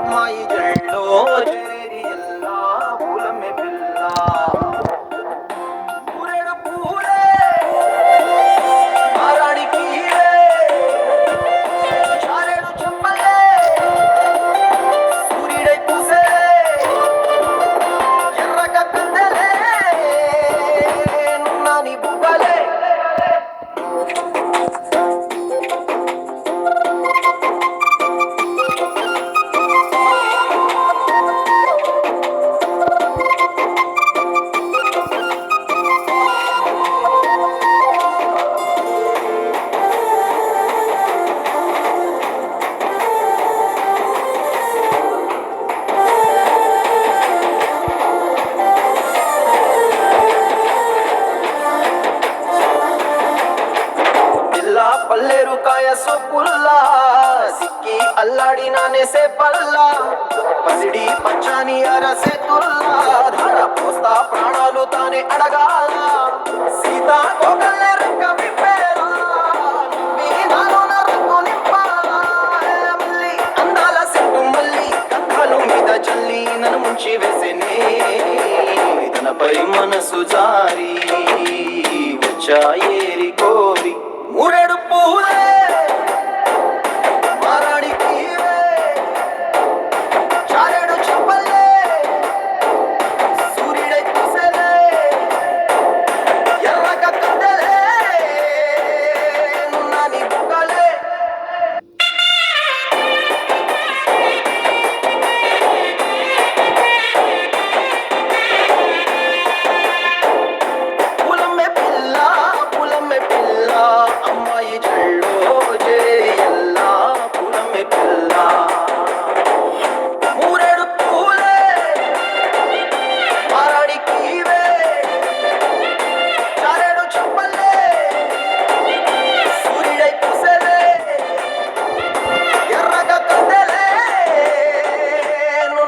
ಮಾಯಿಗಳ್ಳೋ ಜರೇರಿ ಎಲ್ಲ ಪುಲಮೆ ಬಿಲ್ಲ ಊರೆಡು ಪೂರೆ ಮಾರಾಣಿ ಕೀರೆ చారెడు చెప్పలే సూర్యుడై పూసలే ఎర్రగా కందలే నున్నాని బుగ్గలే పల్లేరు కాయ సొప్పుల్లా సిక్కి అల్లాడి నానేసే పల్లా పసిడి పచ్చాని అరసే తుల్లా ధార పోస్తా ప్రాణాలు తానే అడగాల సీతా కోకల్లే రంగ విప్పేలా నాలో నా రంగు నింపాలా మళ్ళీ అందాల సిట్టు మళ్ళీ కథలు మీద చల్లి నన్ను ముంచి వేసేనే తనపై మనసు జారి వచ్చా ఏరి కోరి ఊరెడు పూలే